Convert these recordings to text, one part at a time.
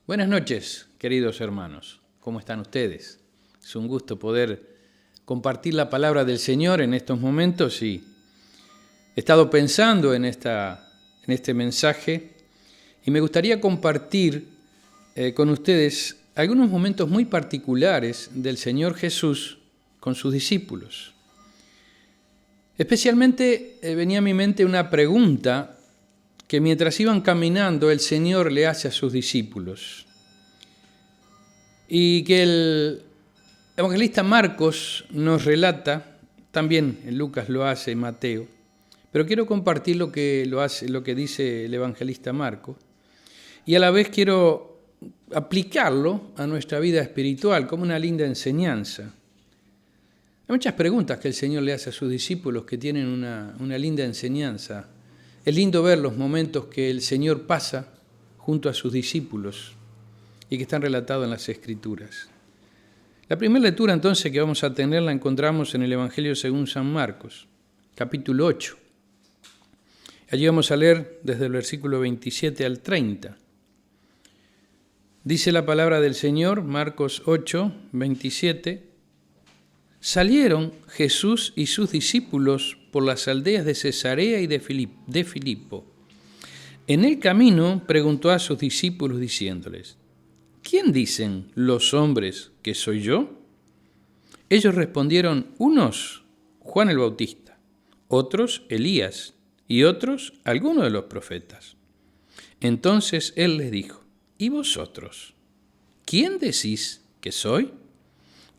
Buenas noches, queridos hermanos. ¿Cómo están ustedes? Es un gusto poder compartir la palabra del Señor en estos momentos y he estado pensando en este mensaje y me gustaría compartir con ustedes algunos momentos muy particulares del Señor Jesús con sus discípulos. Especialmente venía a mi mente una pregunta que mientras iban caminando el Señor le hace a sus discípulos. Y que el evangelista Marcos nos relata, también Lucas lo hace, Mateo, pero quiero compartir lo que dice el evangelista Marcos, y a la vez quiero aplicarlo a nuestra vida espiritual como una linda enseñanza. Hay muchas preguntas que el Señor le hace a sus discípulos que tienen una linda enseñanza. Es lindo ver los momentos que el Señor pasa junto a sus discípulos y que están relatados en las Escrituras. La primera lectura entonces que vamos a tener la encontramos en el Evangelio según San Marcos, capítulo 8. Allí vamos a leer desde el versículo 27 al 30. Dice la palabra del Señor, Marcos 8, 27. Salieron Jesús y sus discípulos por las aldeas de Cesarea y de Filipo. En el camino preguntó a sus discípulos diciéndoles: ¿quién dicen los hombres que soy yo? Ellos respondieron: unos, Juan el Bautista, otros, Elías, y otros, algunos de los profetas. Entonces él les dijo: ¿y vosotros? ¿Quién decís que soy?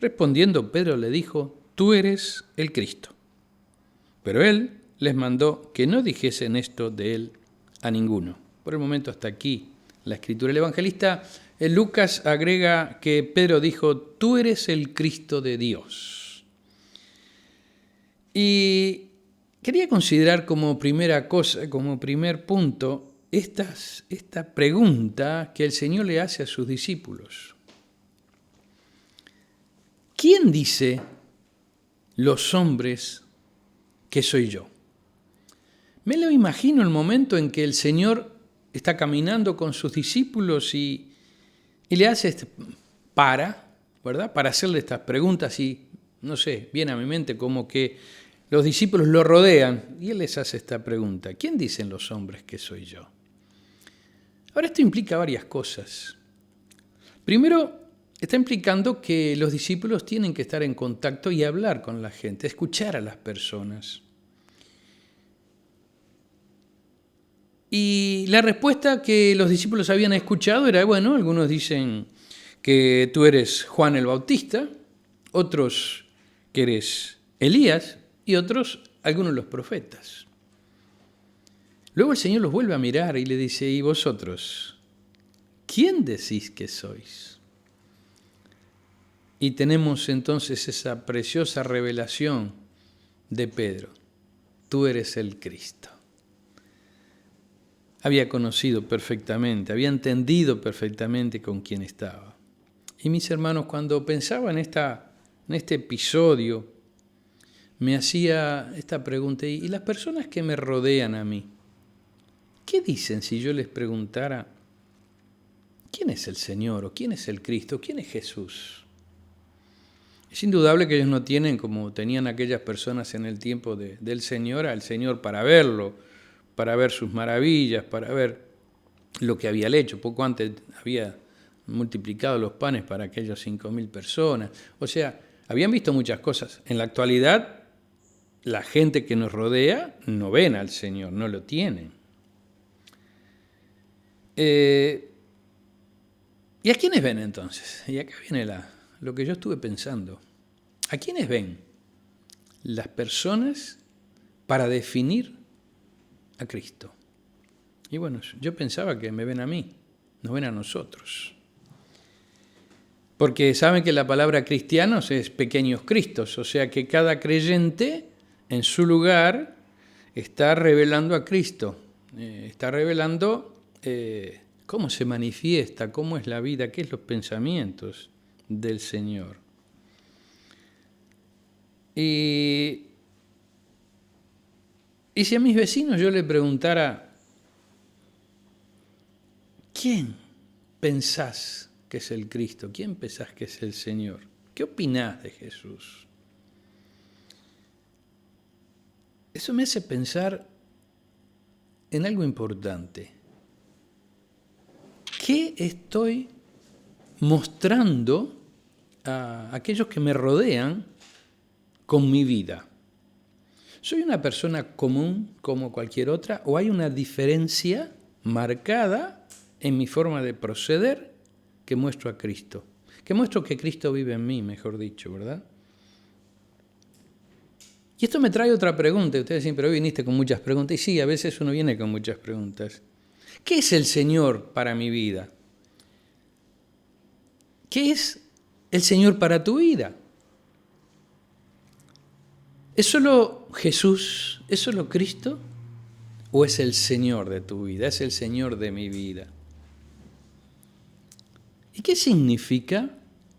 Respondiendo Pedro le dijo: tú eres el Cristo. Pero él les mandó que no dijesen esto de él a ninguno. Por el momento hasta aquí la escritura. El evangelista Lucas agrega que Pedro dijo: tú eres el Cristo de Dios. Y quería considerar como primera cosa, como primer punto, esta pregunta que el Señor le hace a sus discípulos. ¿Quién dice los hombres que soy yo? Me lo imagino el momento en que el Señor está caminando con sus discípulos y le hace ¿verdad? Para hacerle estas preguntas y, no sé, viene a mi mente como que los discípulos lo rodean y él les hace esta pregunta: ¿quién dicen los hombres que soy yo? Ahora, esto implica varias cosas. Primero, está implicando que los discípulos tienen que estar en contacto y hablar con la gente, escuchar a las personas. Y la respuesta que los discípulos habían escuchado era, bueno, algunos dicen que tú eres Juan el Bautista, otros que eres Elías y otros algunos de los profetas. Luego el Señor los vuelve a mirar y le dice: ¿y vosotros? ¿Quién decís que sois? Y tenemos entonces esa preciosa revelación de Pedro: tú eres el Cristo. Había conocido perfectamente, había entendido perfectamente con quién estaba. Y mis hermanos, cuando pensaba en este episodio, me hacía esta pregunta: ¿y las personas que me rodean a mí? ¿Qué dicen si yo les preguntara quién es el Señor o quién es el Cristo, quién es Jesús? Es indudable que ellos no tienen, como tenían aquellas personas en el tiempo del Señor, al Señor para verlo, para ver sus maravillas, para ver lo que había hecho. Poco antes había multiplicado los panes para aquellos 5.000 personas. O sea, habían visto muchas cosas. En la actualidad, la gente que nos rodea no ven al Señor, no lo tienen. ¿Y a quiénes ven entonces? Y acá viene lo que yo estuve pensando. ¿A quiénes ven las personas para definir a Cristo? Y bueno, yo pensaba que me ven a mí, nos ven a nosotros. Porque saben que la palabra cristianos es pequeños cristos, o sea que cada creyente en su lugar está revelando a Cristo, está revelando cómo se manifiesta, cómo es la vida, qué es los pensamientos del Señor. Y si a mis vecinos yo le preguntara: ¿quién pensás que es el Cristo? ¿Quién pensás que es el Señor? ¿Qué opinás de Jesús? Eso me hace pensar en algo importante. ¿Qué estoy mostrando a aquellos que me rodean con mi vida? ¿Soy una persona común como cualquier otra o hay una diferencia marcada en mi forma de proceder que muestro a Cristo? Que muestro que Cristo vive en mí, mejor dicho, ¿verdad? Y esto me trae otra pregunta. Ustedes dicen, pero hoy viniste con muchas preguntas. Y sí, a veces uno viene con muchas preguntas. ¿Qué es el Señor para mi vida? ¿Qué es el Señor para tu vida? ¿Es solo Jesús? ¿Es solo Cristo? ¿O es el Señor de tu vida? ¿Es el Señor de mi vida? ¿Y qué significa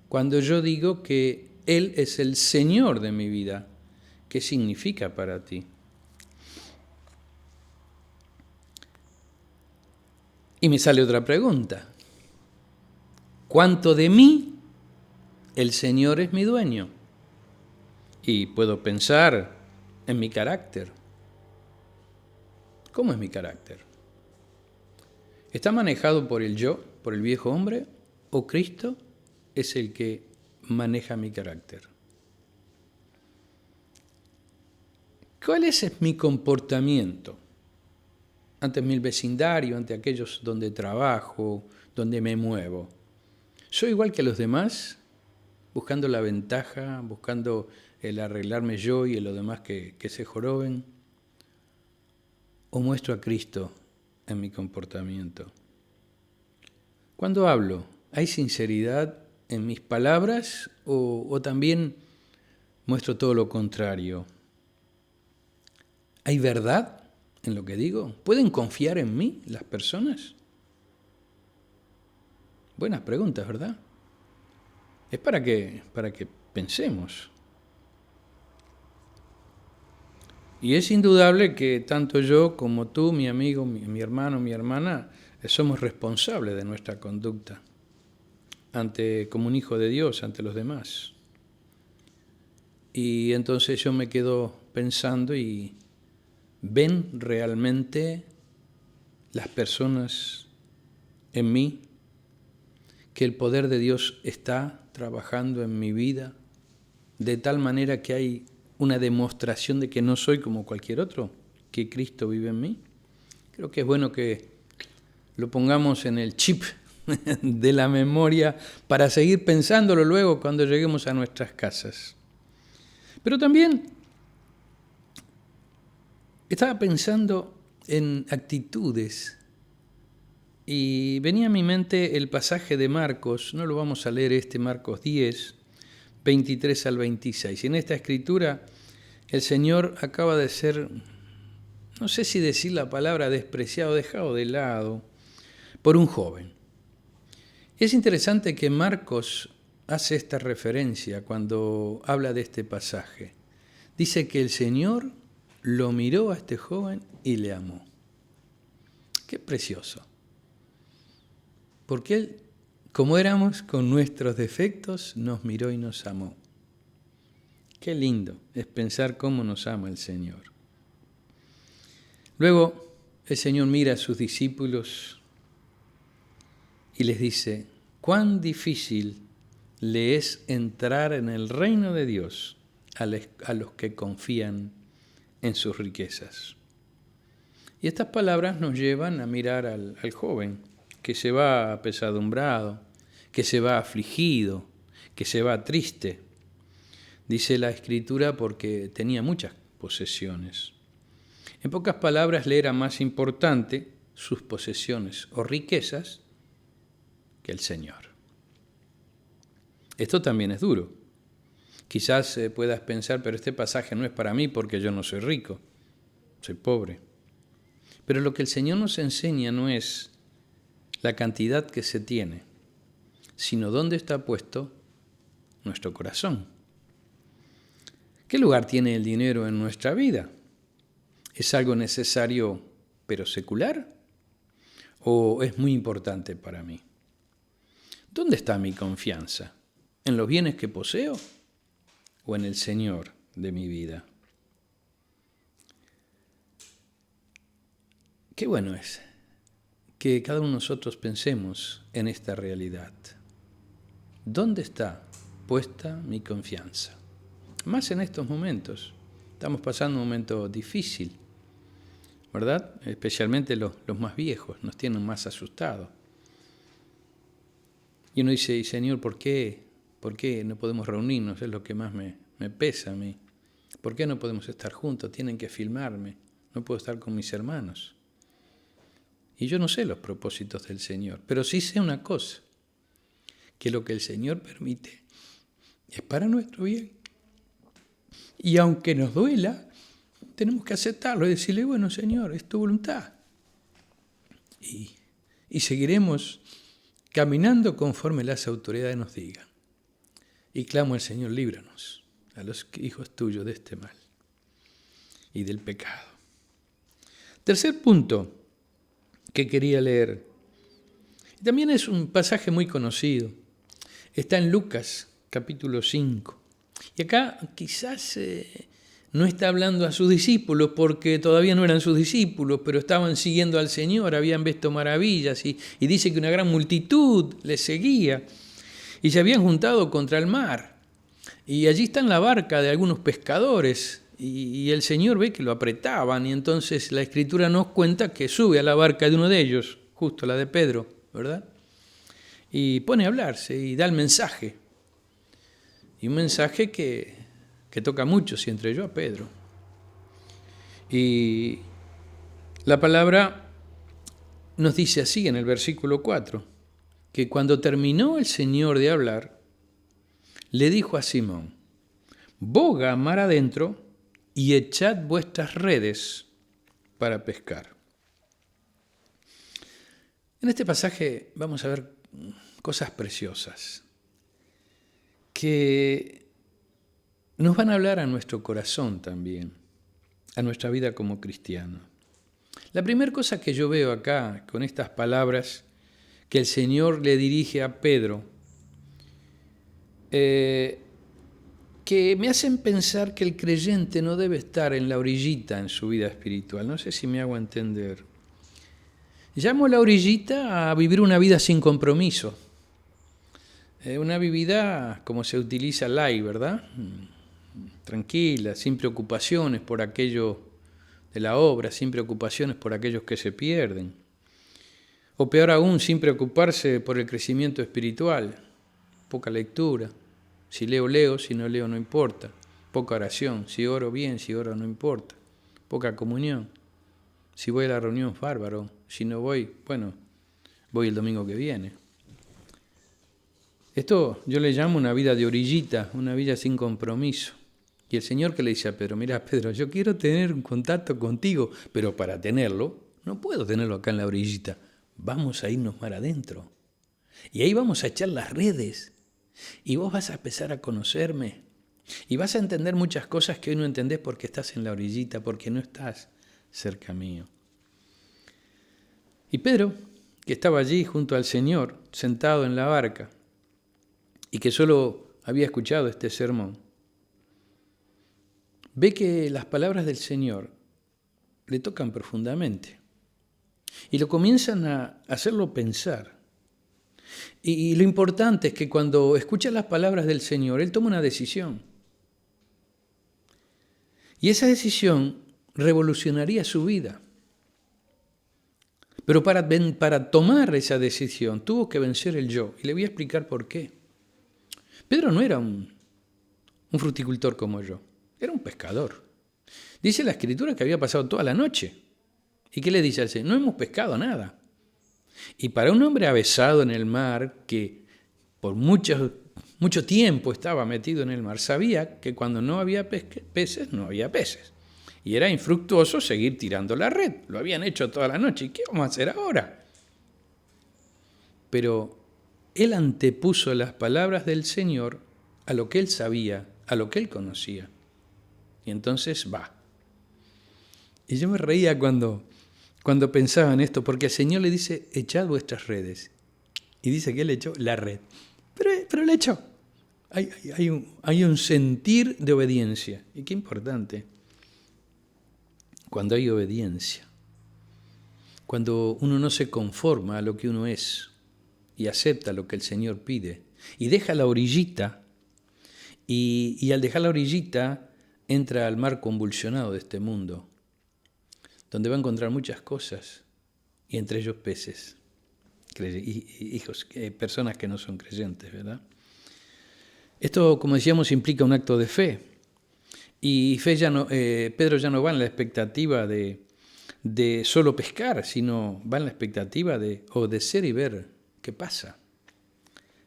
cuando yo digo que Él es el Señor de mi vida? ¿Qué significa para ti? Y me sale otra pregunta. ¿Cuánto de mí el Señor es mi dueño? Y puedo pensar en mi carácter. ¿Cómo es mi carácter? ¿Está manejado por el yo, por el viejo hombre? ¿O Cristo es el que maneja mi carácter? ¿Cuál es mi comportamiento ante mi vecindario, ante aquellos donde trabajo, donde me muevo? ¿Soy igual que los demás, buscando la ventaja, buscando el arreglarme yo y los demás que se joroben? ¿O muestro a Cristo en mi comportamiento? Cuando hablo, ¿hay sinceridad en mis palabras o también muestro todo lo contrario? ¿Hay verdad en lo que digo? ¿Pueden confiar en mí las personas? Buenas preguntas, ¿verdad? Es para que pensemos. Y es indudable que tanto yo como tú, mi amigo, mi hermano, mi hermana, somos responsables de nuestra conducta como un hijo de Dios ante los demás. Y entonces yo me quedo pensando y ¿ven realmente las personas en mí que el poder de Dios está trabajando en mi vida de tal manera que hay una demostración de que no soy como cualquier otro, que Cristo vive en mí? Creo que es bueno que lo pongamos en el chip de la memoria para seguir pensándolo luego cuando lleguemos a nuestras casas. Pero también estaba pensando en actitudes y venía a mi mente el pasaje de Marcos, no lo vamos a leer Marcos 10, 23 al 26. Y en esta escritura el Señor acaba de ser, no sé si decir la palabra despreciado, dejado de lado por un joven. Y es interesante que Marcos hace esta referencia cuando habla de este pasaje. Dice que el Señor lo miró a este joven y le amó. Qué precioso. Porque Él, como éramos con nuestros defectos, nos miró y nos amó. Qué lindo es pensar cómo nos ama el Señor. Luego, el Señor mira a sus discípulos y les dice, cuán difícil le es entrar en el reino de Dios a los que confían en sus riquezas. Y estas palabras nos llevan a mirar al joven que se va apesadumbrado, que se va afligido, que se va triste. Dice la Escritura porque tenía muchas posesiones. En pocas palabras, le era más importante sus posesiones o riquezas que el Señor. Esto también es duro. Quizás puedas pensar, pero este pasaje no es para mí porque yo no soy rico, soy pobre. Pero lo que el Señor nos enseña no es la cantidad que se tiene, sino dónde está puesto nuestro corazón. ¿Qué lugar tiene el dinero en nuestra vida? ¿Es algo necesario pero secular? ¿O es muy importante para mí? ¿Dónde está mi confianza? ¿En los bienes que poseo o en el Señor de mi vida? Qué bueno es que cada uno de nosotros pensemos en esta realidad. ¿Dónde está puesta mi confianza? Más en estos momentos. Estamos pasando un momento difícil, ¿verdad? Especialmente los más viejos nos tienen más asustados. Y uno dice, Señor, ¿por qué no podemos reunirnos? Es lo que más me pesa a mí. ¿Por qué no podemos estar juntos? Tienen que filmarme. No puedo estar con mis hermanos. Y yo no sé los propósitos del Señor, pero sí sé una cosa, que lo que el Señor permite es para nuestro bien. Y aunque nos duela, tenemos que aceptarlo y decirle, bueno, Señor, es tu voluntad. Y seguiremos caminando conforme las autoridades nos digan. Y clamo al Señor, líbranos a los hijos tuyos de este mal y del pecado. Tercer punto que quería leer. También es un pasaje muy conocido. Está en Lucas, capítulo 5. Y acá quizás no está hablando a sus discípulos porque todavía no eran sus discípulos, pero estaban siguiendo al Señor, habían visto maravillas y dice que una gran multitud les seguía y se habían juntado contra el mar. Y allí está en la barca de algunos pescadores y el Señor ve que lo apretaban y entonces la Escritura nos cuenta que sube a la barca de uno de ellos, justo la de Pedro, ¿verdad? Y pone a hablarse y da el mensaje. Y un mensaje que toca a muchos y entre ellos a Pedro. Y la palabra nos dice así en el versículo 4, que cuando terminó el Señor de hablar, le dijo a Simón, boga mar adentro y echad vuestras redes para pescar. En este pasaje vamos a ver cosas preciosas que nos van a hablar a nuestro corazón también, a nuestra vida como cristianos. La primera cosa que yo veo acá con estas palabras que el Señor le dirige a Pedro, que me hacen pensar que el creyente no debe estar en la orillita en su vida espiritual. No sé si me hago entender. Llamo a la orillita a vivir una vida sin compromiso. Una vida como se utiliza light, ¿verdad? Tranquila, sin preocupaciones por aquello de la obra, sin preocupaciones por aquellos que se pierden. O peor aún, sin preocuparse por el crecimiento espiritual. Poca lectura. Si leo, si no leo no importa. Poca oración, si oro bien, si oro no importa. Poca comunión. Si voy a la reunión, bárbaro. Si no voy, bueno, voy el domingo que viene. Esto yo le llamo una vida de orillita, una vida sin compromiso. Y el Señor que le dice a Pedro, mira Pedro, yo quiero tener un contacto contigo, pero para tenerlo, no puedo tenerlo acá en la orillita. Vamos a irnos mar adentro. Y ahí vamos a echar las redes. Y vos vas a empezar a conocerme. Y vas a entender muchas cosas que hoy no entendés porque estás en la orillita, porque no estás cerca mío. Y Pedro, que estaba allí junto al Señor, sentado en la barca, y que solo había escuchado este sermón, ve que las palabras del Señor le tocan profundamente y lo comienzan a hacerlo pensar. Y lo importante es que cuando escucha las palabras del Señor, él toma una decisión. Y esa decisión revolucionaría su vida. Pero para tomar esa decisión tuvo que vencer el yo. Y le voy a explicar por qué. Pedro no era un fruticultor como yo. Era un pescador. Dice la Escritura que había pasado toda la noche. ¿Y qué le dice al Señor? No hemos pescado nada. Y para un hombre avesado en el mar, que por mucho tiempo estaba metido en el mar, sabía que cuando no había peces, no había peces. Y era infructuoso seguir tirando la red. Lo habían hecho toda la noche. ¿Y qué vamos a hacer ahora? Pero él antepuso las palabras del Señor a lo que él sabía, a lo que él conocía. Y entonces va. Y yo me reía cuando pensaba en esto, porque el Señor le dice, echad vuestras redes. Y dice que él echó la red. Pero la echó. Hay un sentir de obediencia. Y qué importante. Cuando hay obediencia. Cuando uno no se conforma a lo que uno es y acepta lo que el Señor pide. Y deja la orillita. Y al dejar la orillita entra al mar convulsionado de este mundo. Donde va a encontrar muchas cosas. Y entre ellos peces. Personas que no son creyentes, ¿verdad? Esto, como decíamos, implica un acto de fe. Y Pedro ya no va en la expectativa de solo pescar, sino va en la expectativa de obedecer y ver qué pasa.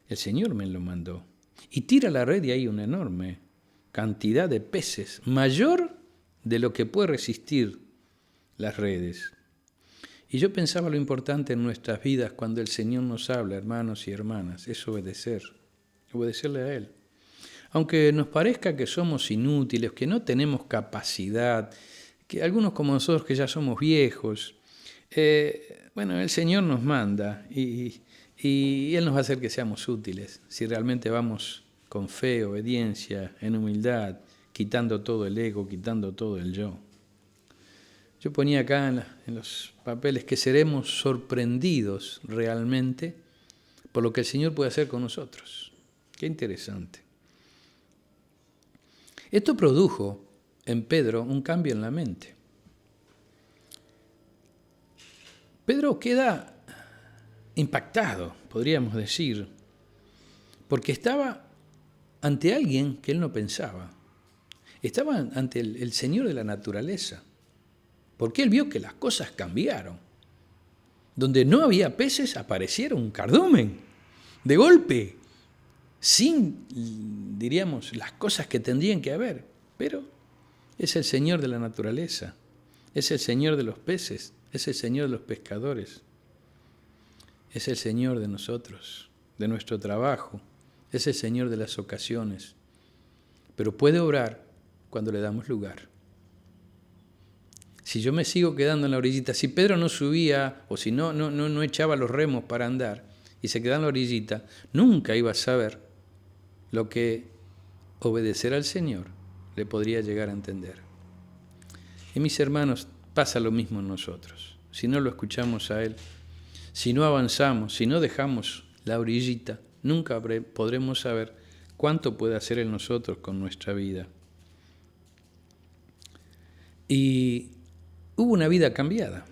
El Señor me lo mandó. Y tira la red y hay una enorme cantidad de peces, mayor de lo que puede resistir las redes. Y yo pensaba lo importante en nuestras vidas cuando el Señor nos habla, hermanos y hermanas, es obedecerle a Él. Aunque nos parezca que somos inútiles, que no tenemos capacidad, que algunos como nosotros que ya somos viejos, el Señor nos manda y Él nos va a hacer que seamos útiles, si realmente vamos con fe, obediencia, en humildad, quitando todo el ego, quitando todo el yo. Yo ponía acá en los papeles que seremos sorprendidos realmente por lo que el Señor puede hacer con nosotros. Qué interesante. Esto produjo en Pedro un cambio en la mente. Pedro queda impactado, podríamos decir, porque estaba ante alguien que él no pensaba. Estaba ante el Señor de la naturaleza. Porque él vio que las cosas cambiaron. Donde no había peces aparecieron un cardumen. De golpe. Sin, diríamos, las cosas que tendrían que haber. Pero es el Señor de la naturaleza. Es el Señor de los peces. Es el Señor de los pescadores. Es el Señor de nosotros, de nuestro trabajo. Es el Señor de las ocasiones. Pero puede obrar cuando le damos lugar. Si yo me sigo quedando en la orillita, si Pedro no subía o si no echaba los remos para andar y se quedaba en la orillita, nunca iba a saber lo que obedecer al Señor le podría llegar a entender. Y mis hermanos, pasa lo mismo en nosotros. Si no lo escuchamos a Él, si no avanzamos, si no dejamos la orillita, nunca podremos saber cuánto puede hacer en nosotros con nuestra vida. Y hubo una vida cambiada.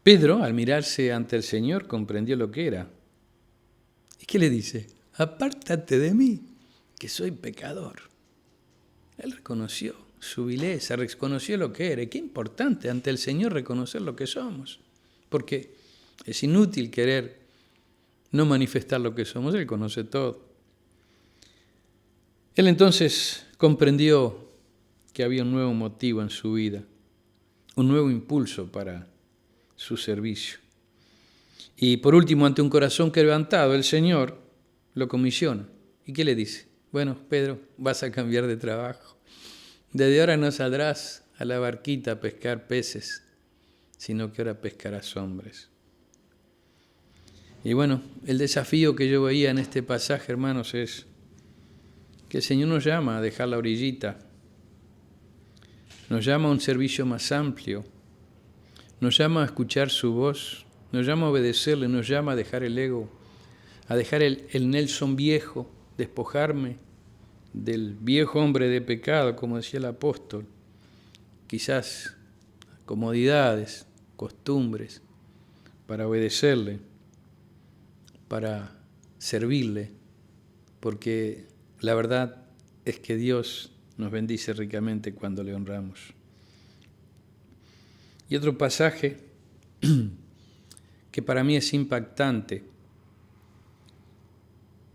Pedro, al mirarse ante el Señor, comprendió lo que era. ¿Y qué le dice? Apártate de mí, que soy pecador. Él reconoció su vileza, reconoció lo que era. Y qué importante ante el Señor reconocer lo que somos. Porque es inútil querer no manifestar lo que somos. Él conoce todo. Él entonces comprendió que había un nuevo motivo en su vida. Un nuevo impulso para su servicio. Y por último, ante un corazón quebrantado, el Señor lo comisiona. ¿Y qué le dice? Bueno, Pedro, vas a cambiar de trabajo. Desde ahora no saldrás a la barquita a pescar peces, sino que ahora pescarás hombres. Y bueno, el desafío que yo veía en este pasaje, hermanos, es que el Señor nos llama a dejar la orillita. Nos llama a un servicio más amplio, nos llama a escuchar su voz, nos llama a obedecerle, nos llama a dejar el ego, a dejar el Nelson viejo, despojarme del viejo hombre de pecado, como decía el apóstol, quizás comodidades, costumbres, para obedecerle, para servirle, porque la verdad es que Dios nos bendice ricamente cuando le honramos. Y otro pasaje que para mí es impactante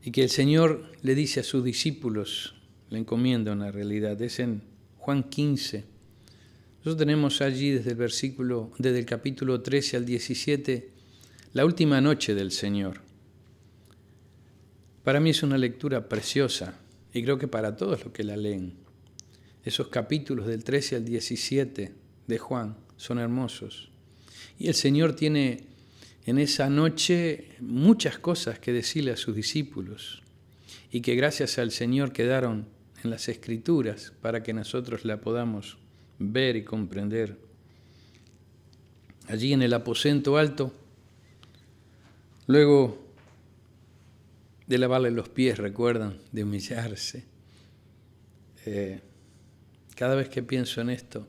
y que el Señor le dice a sus discípulos, le encomienda una realidad, es en Juan 15. Nosotros tenemos allí desde el capítulo 13 al 17, la última noche del Señor. Para mí es una lectura preciosa y creo que para todos los que la leen. Esos capítulos del 13 al 17 de Juan son hermosos. Y el Señor tiene en esa noche muchas cosas que decirle a sus discípulos y que gracias al Señor quedaron en las Escrituras para que nosotros la podamos ver y comprender. Allí en el aposento alto, luego de lavarle los pies, recuerdan, de humillarse. Cada vez que pienso en esto,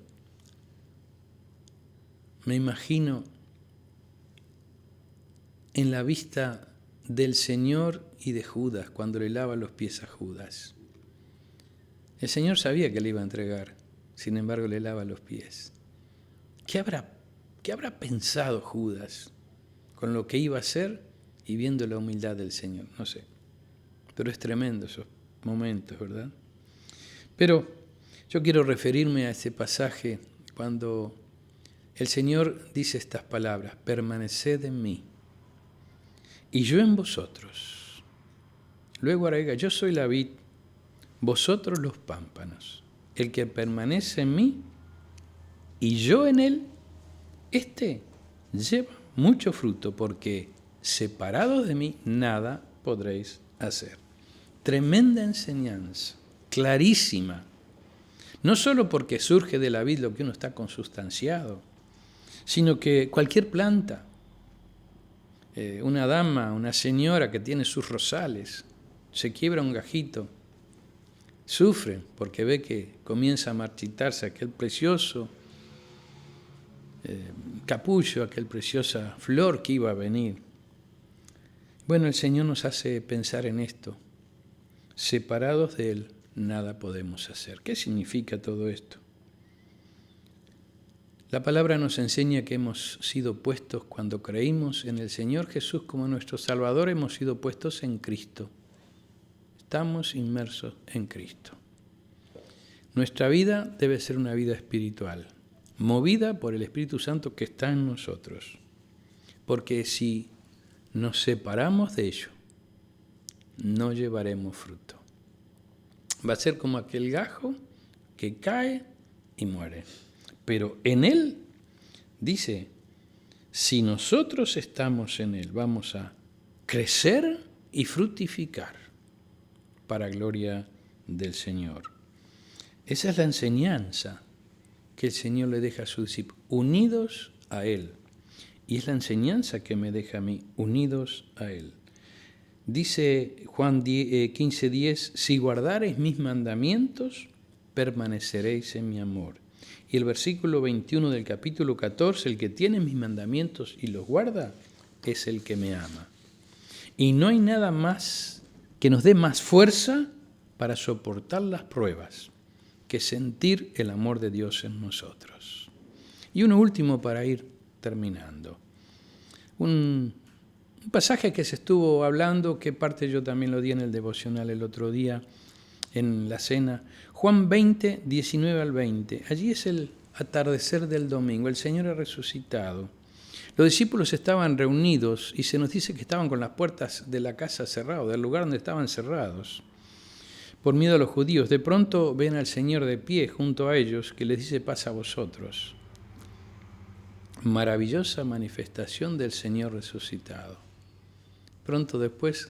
me imagino en la vista del Señor y de Judas, cuando le lava los pies a Judas. El Señor sabía que le iba a entregar, sin embargo le lava los pies. ¿Qué habrá pensado Judas con lo que iba a hacer y viendo la humildad del Señor? No sé, pero es tremendo esos momentos, ¿verdad? Pero yo quiero referirme a ese pasaje cuando el Señor dice estas palabras: permaneced en mí y yo en vosotros. Luego agrega: yo soy la vid, vosotros los pámpanos. El que permanece en mí y yo en él, este lleva mucho fruto, porque separados de mí nada podréis hacer. Tremenda enseñanza, clarísima. No solo porque surge de la vid lo que uno está consustanciado, sino que cualquier planta, una dama, una señora que tiene sus rosales, se quiebra un gajito, sufre porque ve que comienza a marchitarse aquel precioso capullo, aquel preciosa flor que iba a venir. Bueno, el Señor nos hace pensar en esto. Separados de Él, nada podemos hacer. ¿Qué significa todo esto? La palabra nos enseña que hemos sido puestos, cuando creímos en el Señor Jesús como nuestro Salvador, hemos sido puestos en Cristo. Estamos inmersos en Cristo. Nuestra vida debe ser una vida espiritual, movida por el Espíritu Santo que está en nosotros. Porque si nos separamos de ello, no llevaremos fruto. Va a ser como aquel gajo que cae y muere. Pero en Él, dice, si nosotros estamos en Él, vamos a crecer y fructificar para gloria del Señor. Esa es la enseñanza que el Señor le deja a sus discípulos, unidos a Él. Y es la enseñanza que me deja a mí, unidos a Él. Dice Juan 15:10, si guardareis mis mandamientos, permaneceréis en mi amor. Y el versículo 21 del capítulo 14, el que tiene mis mandamientos y los guarda, es el que me ama. Y no hay nada más que nos dé más fuerza para soportar las pruebas que sentir el amor de Dios en nosotros. Y uno último para ir terminando. Un pasaje que se estuvo hablando, que parte yo también lo di en el devocional el otro día, en la cena, Juan 20, 19 al 20. Allí es el atardecer del domingo, el Señor ha resucitado. Los discípulos estaban reunidos y se nos dice que estaban con las puertas de la casa cerradas, del lugar donde estaban cerrados, por miedo a los judíos. De pronto ven al Señor de pie junto a ellos, que les dice: paz a vosotros. Maravillosa manifestación del Señor resucitado. Pronto después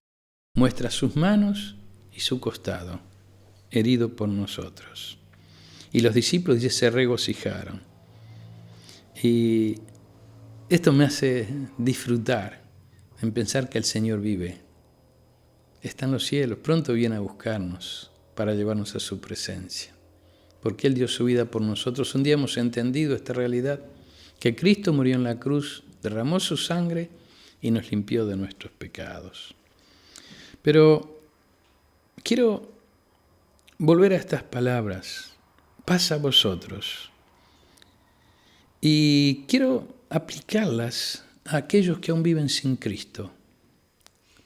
muestra sus manos y su costado, herido por nosotros. Y los discípulos, dice, se regocijaron. Y esto me hace disfrutar en pensar que el Señor vive. Está en los cielos, pronto viene a buscarnos para llevarnos a su presencia. Porque Él dio su vida por nosotros. Un día hemos entendido esta realidad, que Cristo murió en la cruz, derramó su sangre y nos limpió de nuestros pecados. Pero quiero volver a estas palabras: paz a vosotros. Y quiero aplicarlas a aquellos que aún viven sin Cristo.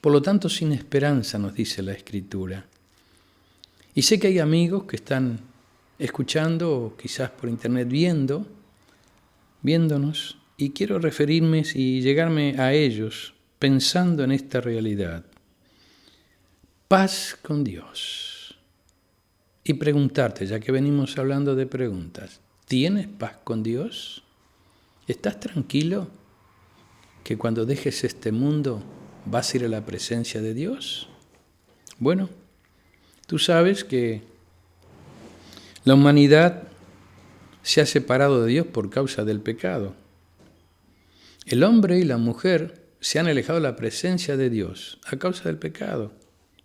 Por lo tanto, sin esperanza, nos dice la Escritura. Y sé que hay amigos que están escuchando o quizás por internet viéndonos, y quiero referirme y llegarme a ellos pensando en esta realidad. Paz con Dios. Y preguntarte, ya que venimos hablando de preguntas, ¿tienes paz con Dios? ¿Estás tranquilo? que cuando dejes este mundo vas a ir a la presencia de Dios? Bueno, tú sabes que la humanidad se ha separado de Dios por causa del pecado. El hombre y la mujer se han alejado de la presencia de Dios a causa del pecado,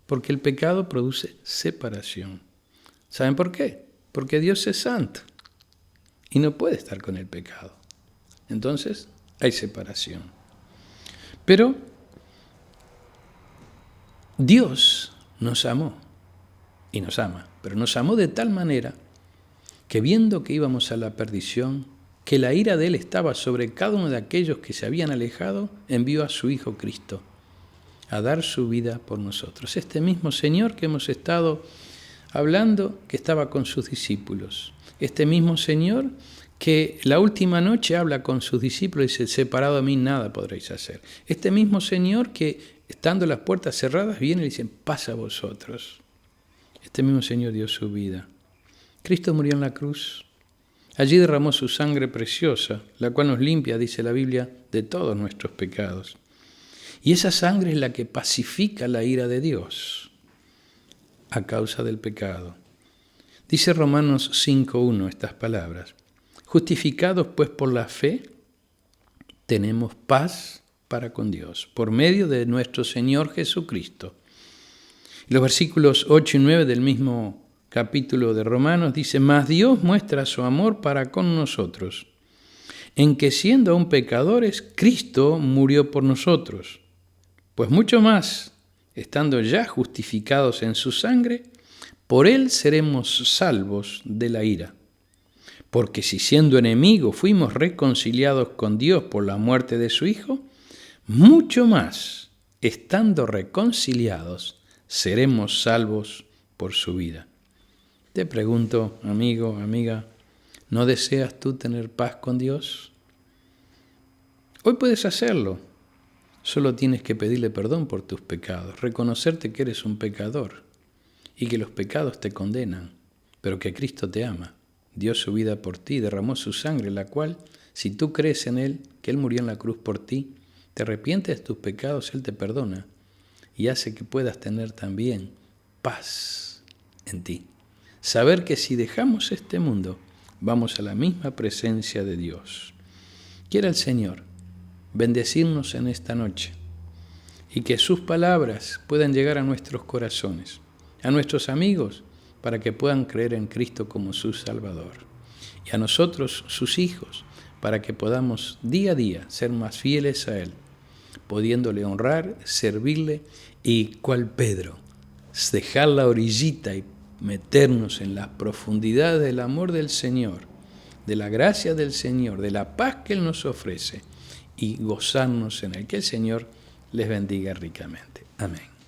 porque el pecado produce separación. ¿Saben por qué? Porque Dios es santo y no puede estar con el pecado. Entonces hay separación. Pero Dios nos amó y nos ama, pero nos amó de tal manera que viendo que íbamos a la perdición, que la ira de Él estaba sobre cada uno de aquellos que se habían alejado, envió a su Hijo Cristo a dar su vida por nosotros. Este mismo Señor que hemos estado hablando, que estaba con sus discípulos. Este mismo Señor que la última noche habla con sus discípulos y dice, separado de mí nada podréis hacer. Este mismo Señor que, estando las puertas cerradas, viene y dice, pasa a vosotros. Este mismo Señor dio su vida. Cristo murió en la cruz. Allí derramó su sangre preciosa, la cual nos limpia, dice la Biblia, de todos nuestros pecados. Y esa sangre es la que pacifica la ira de Dios a causa del pecado. Dice Romanos 5:1 estas palabras. Justificados pues por la fe, tenemos paz para con Dios, por medio de nuestro Señor Jesucristo. Los versículos 8 y 9 del mismo capítulo de Romanos dice, mas Dios muestra su amor para con nosotros, en que siendo aún pecadores, Cristo murió por nosotros. Pues mucho más, estando ya justificados en su sangre, por Él seremos salvos de la ira. Porque si siendo enemigos fuimos reconciliados con Dios por la muerte de su Hijo, mucho más, estando reconciliados, seremos salvos por su vida. Te pregunto, amigo, amiga, ¿no deseas tú tener paz con Dios? Hoy puedes hacerlo. Solo tienes que pedirle perdón por tus pecados, reconocerte que eres un pecador y que los pecados te condenan, pero que Cristo te ama, dio su vida por ti, derramó su sangre, la cual, si tú crees en Él, que Él murió en la cruz por ti, te arrepientes de tus pecados, Él te perdona y hace que puedas tener también paz en ti. Saber que si dejamos este mundo, vamos a la misma presencia de Dios. Quiera el Señor bendecirnos en esta noche y que sus palabras puedan llegar a nuestros corazones, a nuestros amigos, para que puedan creer en Cristo como su Salvador, y a nosotros, sus hijos, para que podamos día a día ser más fieles a Él, pudiéndole honrar, servirle y, cual Pedro, dejar la orillita y meternos en las profundidades del amor del Señor, de la gracia del Señor, de la paz que Él nos ofrece y gozarnos en Él. Que el Señor les bendiga ricamente. Amén.